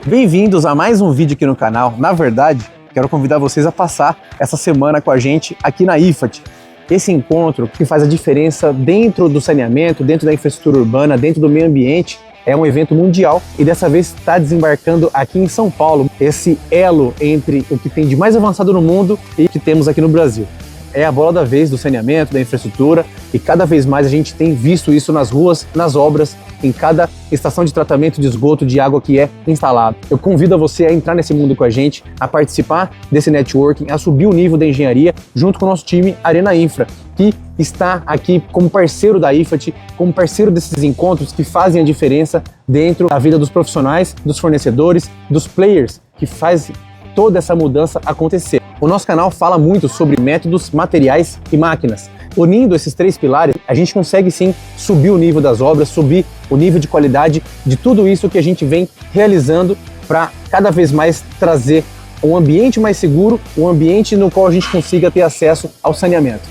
Bem-vindos a mais um vídeo aqui no canal. Na verdade, quero convidar vocês a passar essa semana com a gente aqui na IFAT. Esse encontro que faz a diferença dentro do saneamento, dentro da infraestrutura urbana, dentro do meio ambiente, é um evento mundial e dessa vez está desembarcando aqui em São Paulo, esse elo entre o que tem de mais avançado no mundo e o que temos aqui no Brasil. É a bola da vez do saneamento, da infraestrutura, e cada vez mais a gente tem visto isso nas ruas, nas obras, em cada estação de tratamento de esgoto de água que é instalada. Eu convido você a entrar nesse mundo com a gente, a participar desse networking, a subir o nível da engenharia junto com o nosso time Arena Infra, que está aqui como parceiro da IFAT, como parceiro desses encontros que fazem a diferença dentro da vida dos profissionais, dos fornecedores, dos players, que fazem toda essa mudança acontecer. O nosso canal fala muito sobre métodos, materiais e máquinas. Unindo esses três pilares, a gente consegue sim subir o nível das obras, subir o nível de qualidade de tudo isso que a gente vem realizando para cada vez mais trazer um ambiente mais seguro, um ambiente no qual a gente consiga ter acesso ao saneamento.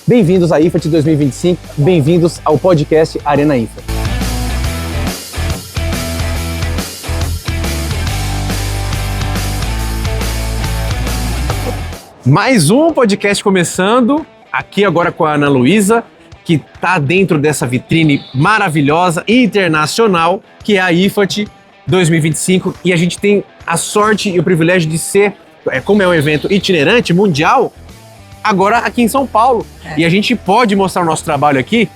Bem-vindos à IFAT 2025, bem-vindos ao podcast Arena Infra. Mais um podcast começando, aqui agora com a Ana Luísa, que está dentro dessa vitrine maravilhosa, internacional, que é a IFAT 2025. E a gente tem a sorte e o privilégio de ser, como é um evento itinerante, mundial, agora aqui em São Paulo. E a gente pode mostrar o nosso trabalho aqui,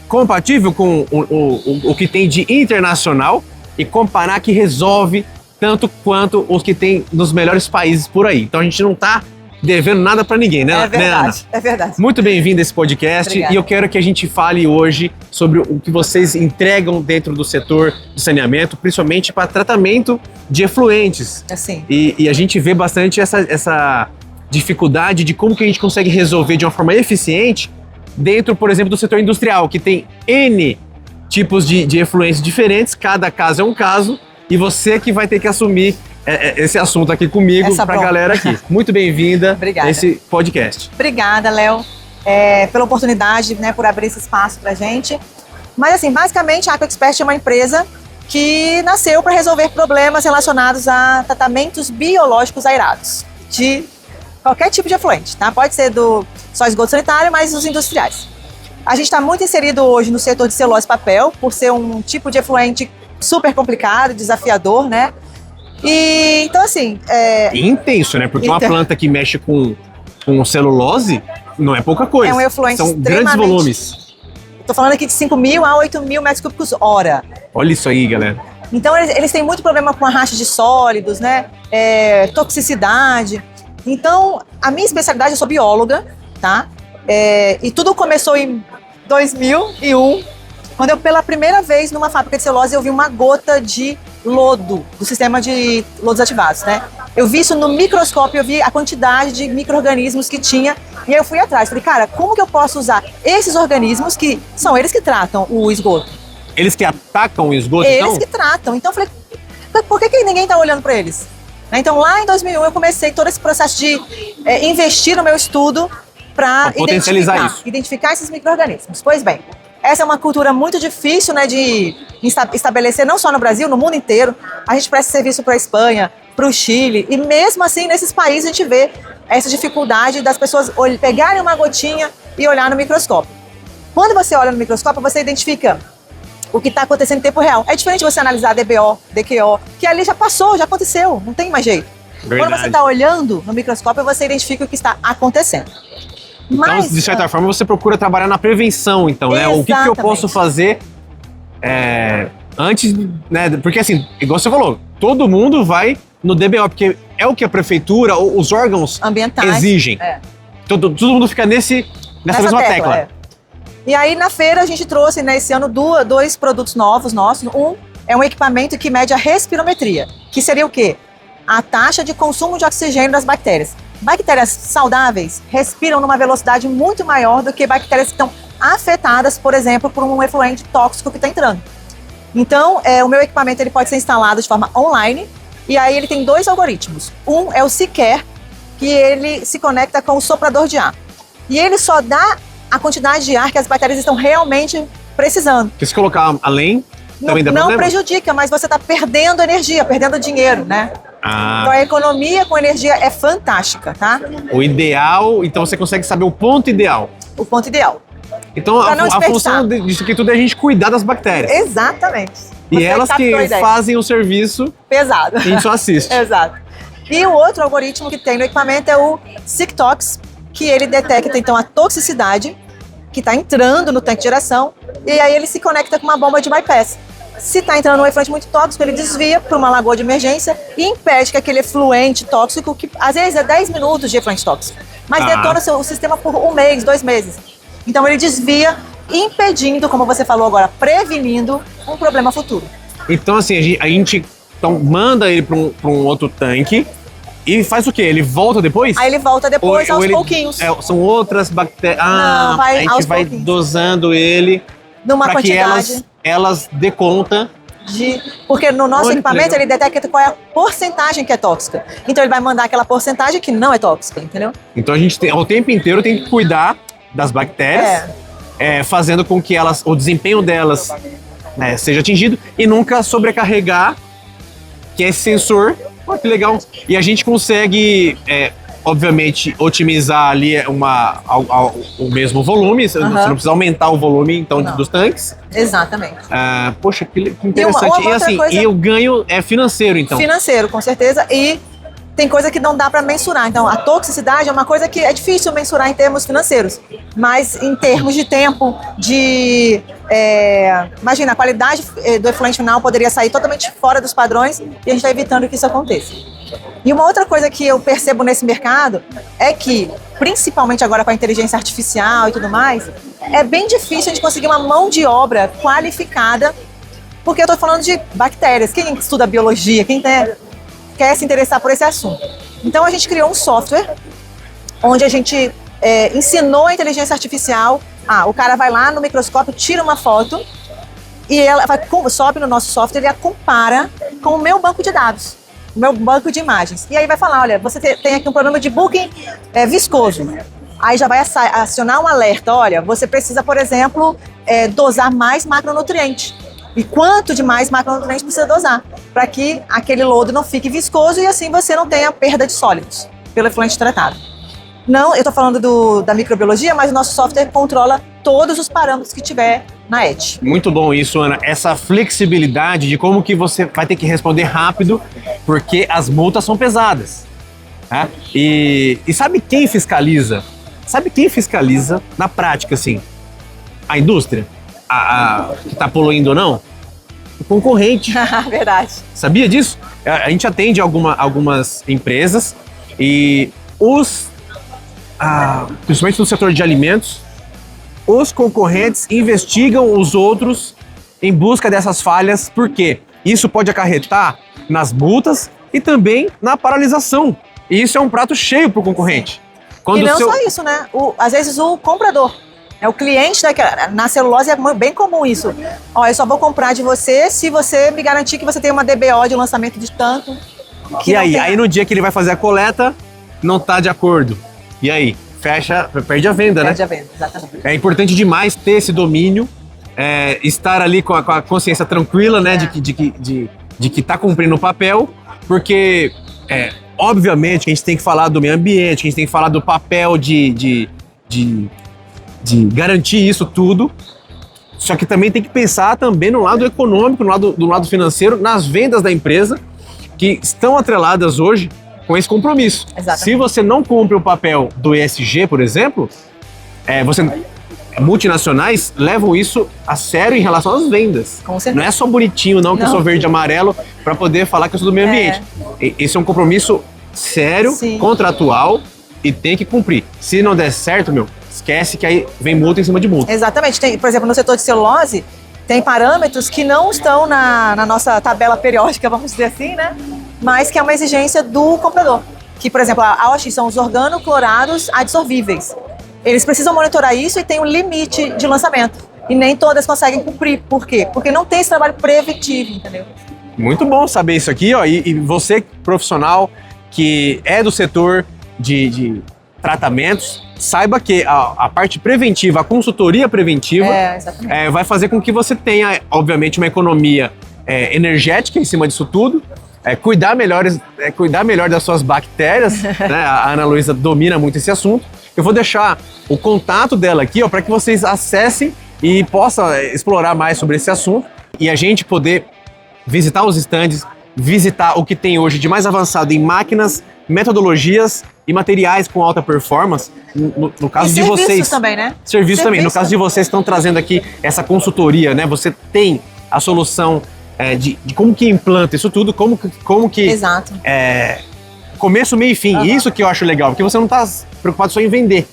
compatível com o que tem de internacional, e comparar que resolve tanto quanto os que tem nos melhores países por aí. Então a gente não está devendo nada para ninguém, né? É verdade, né, Ana? é verdade. Muito bem-vindo a esse podcast. Obrigada. E eu quero que a gente fale hoje sobre o que vocês entregam dentro do setor de saneamento, principalmente para tratamento de efluentes. Assim. E a gente vê bastante essa dificuldade de como que a gente consegue resolver de uma forma eficiente dentro, por exemplo, do setor industrial, que tem N tipos de efluentes diferentes, cada caso é um caso, e você que vai ter que assumir esse assunto aqui comigo, para a galera aqui. Muito bem-vinda a esse podcast. Obrigada, Léo, pela oportunidade, né, por abrir esse espaço para a gente. Mas, assim, basicamente, a AquaExpert é uma empresa que nasceu para resolver problemas relacionados a tratamentos biológicos aerados, de qualquer tipo de efluente, tá? Pode ser só esgoto sanitário, mas os industriais. A gente está muito inserido hoje no setor de celulose e papel, por ser um tipo de efluente super complicado, desafiador, né? E, então, assim... intenso, né? Porque uma planta que mexe com celulose não é pouca coisa. É um efluente São grandes volumes. Estou falando aqui de 5.000 a 8.000 metros cúbicos hora. Olha isso aí, galera. Então, eles têm muito problema com a racha de sólidos, né? Toxicidade. Então, a minha especialidade, eu sou bióloga, tá? E tudo começou em 2001, quando eu, pela primeira vez, numa fábrica de celulose, eu vi uma gota de lodo, do sistema de lodos ativados, né? Eu vi isso no microscópio, eu vi a quantidade de micro-organismos que tinha, e aí eu fui atrás. Falei, cara, como que eu posso usar esses organismos, que são eles que tratam o esgoto? Eles que atacam o esgoto, então? Eles que tratam. Então eu falei, por que ninguém está olhando para eles? Então lá em 2001 eu comecei todo esse processo de investir no meu estudo para identificar esses micro-organismos. Pois bem, essa é uma cultura muito difícil, né, de estabelecer, não só no Brasil, no mundo inteiro. A gente presta serviço para a Espanha, para o Chile, e mesmo assim, nesses países, a gente vê essa dificuldade das pessoas pegarem uma gotinha e olhar no microscópio. Quando você olha no microscópio, você identifica o que está acontecendo em tempo real. É diferente você analisar DBO, DQO, que ali já passou, já aconteceu, não tem mais jeito. Verdade. Quando você está olhando no microscópio, você identifica o que está acontecendo. Então, de certa forma, você procura trabalhar na prevenção, então, né? O que eu posso fazer antes, né? Porque, assim, igual você falou, todo mundo vai no DBO, porque é o que a prefeitura ou os órgãos ambientais exigem. Todo mundo fica nessa mesma tecla. E aí, na feira, a gente trouxe, né, esse ano, dois produtos novos nossos. Um é um equipamento que mede a respirometria, que seria o quê? A taxa de consumo de oxigênio das bactérias. Bactérias saudáveis respiram numa velocidade muito maior do que bactérias que estão afetadas, por exemplo, por um efluente tóxico que está entrando. Então, o meu equipamento ele pode ser instalado de forma online, e aí ele tem dois algoritmos. Um é o Seacare, que ele se conecta com o soprador de ar. E ele só dá a quantidade de ar que as bactérias estão realmente precisando. Porque se colocar além, também dá não problema? prejudica, mas você está perdendo energia, perdendo dinheiro, né? Ah. Então a economia com energia é fantástica, tá? O ideal, então você consegue saber o ponto ideal. O ponto ideal. Então a função disso aqui tudo é a gente cuidar das bactérias. Exatamente. E elas que fazem o serviço pesado. E a gente só assiste. Exato. E o outro algoritmo que tem no equipamento é o SICTOX, que ele detecta então a toxicidade que está entrando no tanque de geração e aí ele se conecta com uma bomba de bypass. Se está entrando um efluente muito tóxico, ele desvia para uma lagoa de emergência e impede que aquele efluente tóxico, que às vezes é 10 minutos de efluente tóxico, mas detona o sistema por 1 mês, 2 meses. Então ele desvia, impedindo, como você falou agora, prevenindo um problema futuro. Então assim, a gente então, manda ele para um outro tanque e faz o quê? Ele volta depois? Aí ele volta depois aos pouquinhos. São outras bactérias. Não, a gente vai dosando ele numa quantidade. Que elas dê conta. Porque no nosso equipamento ele detecta qual é a porcentagem que é tóxica. Então ele vai mandar aquela porcentagem que não é tóxica, entendeu? Então a gente o tempo inteiro tem que cuidar das bactérias, fazendo com que o desempenho delas seja atingido e nunca sobrecarregar que é esse sensor. Olha que legal. E a gente consegue, obviamente, otimizar ali o mesmo volume. Você não precisa aumentar o volume então, dos tanques. Exatamente. Poxa, que interessante. E o ganho é financeiro, então. Financeiro, com certeza. E tem coisa que não dá para mensurar. Então, a toxicidade é uma coisa que é difícil mensurar em termos financeiros. Mas em termos de tempo, imagina, a qualidade do efluente final poderia sair totalmente fora dos padrões e a gente está evitando que isso aconteça. E uma outra coisa que eu percebo nesse mercado é que, principalmente agora com a inteligência artificial e tudo mais, é bem difícil a gente conseguir uma mão de obra qualificada, porque eu estou falando de bactérias. Quem estuda biologia, quem quer se interessar por esse assunto. Então a gente criou um software onde a gente ensinou a inteligência artificial. O cara vai lá no microscópio, tira uma foto e ela sobe no nosso software e a compara com o meu banco de dados, o meu banco de imagens. E aí vai falar, olha, você tem aqui um problema de booking viscoso. Aí já vai acionar um alerta, olha, você precisa, por exemplo, dosar mais macronutriente. E quanto de mais macronutrientes precisa dosar, para que aquele lodo não fique viscoso e assim você não tenha perda de sólidos pelo efluente tratado. Não, eu estou falando da microbiologia, mas o nosso software controla todos os parâmetros que tiver na Edge. Muito bom isso, Ana. Essa flexibilidade de como que você vai ter que responder rápido, porque as multas são pesadas. Tá? E sabe quem fiscaliza? Sabe quem fiscaliza na prática, assim? A indústria? Que está poluindo ou não? O concorrente. Verdade. Sabia disso? A gente atende algumas empresas e principalmente no setor de alimentos, os concorrentes investigam os outros em busca dessas falhas, porque isso pode acarretar nas multas e também na paralisação. E isso é um prato cheio para o concorrente. E não só isso, né? Às vezes o comprador, o cliente, na celulose é bem comum isso. Eu só vou comprar de você se você me garantir que você tem uma DBO de lançamento de tanto. E aí no dia que ele vai fazer a coleta, não está de acordo. E aí? Perde a venda, né? Perde a venda, exatamente. É importante demais ter esse domínio, estar ali com a consciência tranquila, né? De que está cumprindo o papel, porque, obviamente, que a gente tem que falar do meio ambiente, que a gente tem que falar do papel de garantir isso tudo, só que também tem que pensar também no lado econômico, no lado financeiro, nas vendas da empresa, que estão atreladas hoje com esse compromisso. Exatamente. Se você não cumpre o papel do ESG, por exemplo, multinacionais levam isso a sério em relação às vendas. Com certeza. Não é só bonitinho, não, que eu sou verde e amarelo, para poder falar que eu sou do meio ambiente. Esse é um compromisso sério, Sim, contratual, e tem que cumprir. Se não der certo, esquece que aí vem multa em cima de multa. Exatamente. Por exemplo, no setor de celulose, tem parâmetros que não estão na nossa tabela periódica, vamos dizer assim, né? Mas que é uma exigência do comprador. Que, por exemplo, a OX são os organoclorados adsorvíveis. Eles precisam monitorar isso e tem um limite de lançamento. E nem todas conseguem cumprir. Por quê? Porque não tem esse trabalho preventivo, entendeu? Muito bom saber isso aqui, ó. E você, profissional, que é do setor tratamentos, saiba que a parte preventiva, a consultoria preventiva, vai fazer com que você tenha, obviamente, uma economia energética em cima disso tudo, cuidar melhor das suas bactérias, né? A Ana Luísa domina muito esse assunto. Eu vou deixar o contato dela aqui, para que vocês acessem e possam explorar mais sobre esse assunto e a gente poder visitar os estandes, visitar o que tem hoje de mais avançado em máquinas, metodologias e materiais com alta performance. No caso de vocês... Serviços também, né? Serviços também. No caso de vocês, estão trazendo aqui essa consultoria, né? Você tem a solução de como que implanta isso tudo, como que... Exato. Começo, meio e fim. Isso que eu acho legal, porque você não está preocupado só em vender.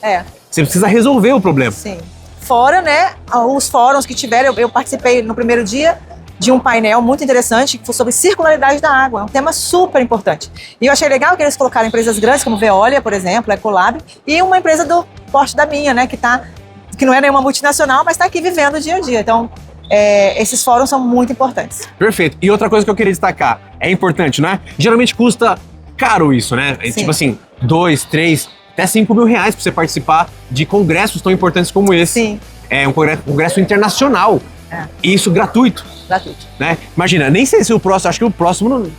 Você precisa resolver o problema. Sim. Fora, né, os fóruns que tiveram, eu participei no primeiro dia de um painel muito interessante que foi sobre circularidade da água, é um tema super importante. E eu achei legal que eles colocaram empresas grandes como Veolia, por exemplo, Ecolab, e uma empresa do porte da minha, né, que não é nenhuma multinacional, mas está aqui vivendo o dia a dia. Então, esses fóruns são muito importantes. Perfeito. E outra coisa que eu queria destacar, é importante, né? Geralmente custa caro isso, né? Tipo assim, 2, 3, até 5 mil reais para você participar de congressos tão importantes como esse. Sim. É um congresso internacional. E isso gratuito. Gratuito. Né? Imagina, nem sei se o próximo, acho que o próximo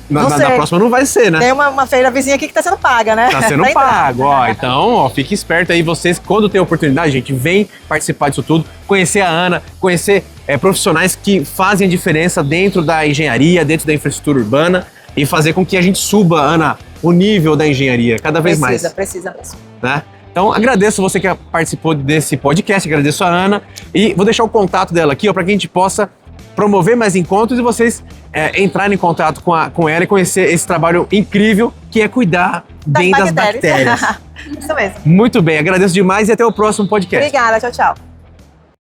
na próxima não vai ser, né? Tem uma feira vizinha aqui que tá sendo paga, né? Tá sendo pago, ó. Então, ó, fique esperto aí, vocês, quando tem oportunidade, gente, vem participar disso tudo, conhecer a Ana, conhecer profissionais que fazem a diferença dentro da engenharia, dentro da infraestrutura urbana e fazer com que a gente suba, Ana, o nível da engenharia cada vez mais. Precisa mesmo. Né? Então, agradeço você que participou desse podcast, agradeço a Ana e vou deixar o contato dela aqui, para que a gente possa promover mais encontros e vocês entrarem em contato com ela e conhecer esse trabalho incrível que é cuidar bem das bactérias. Isso mesmo. Muito bem, agradeço demais e até o próximo podcast. Obrigada, tchau, tchau.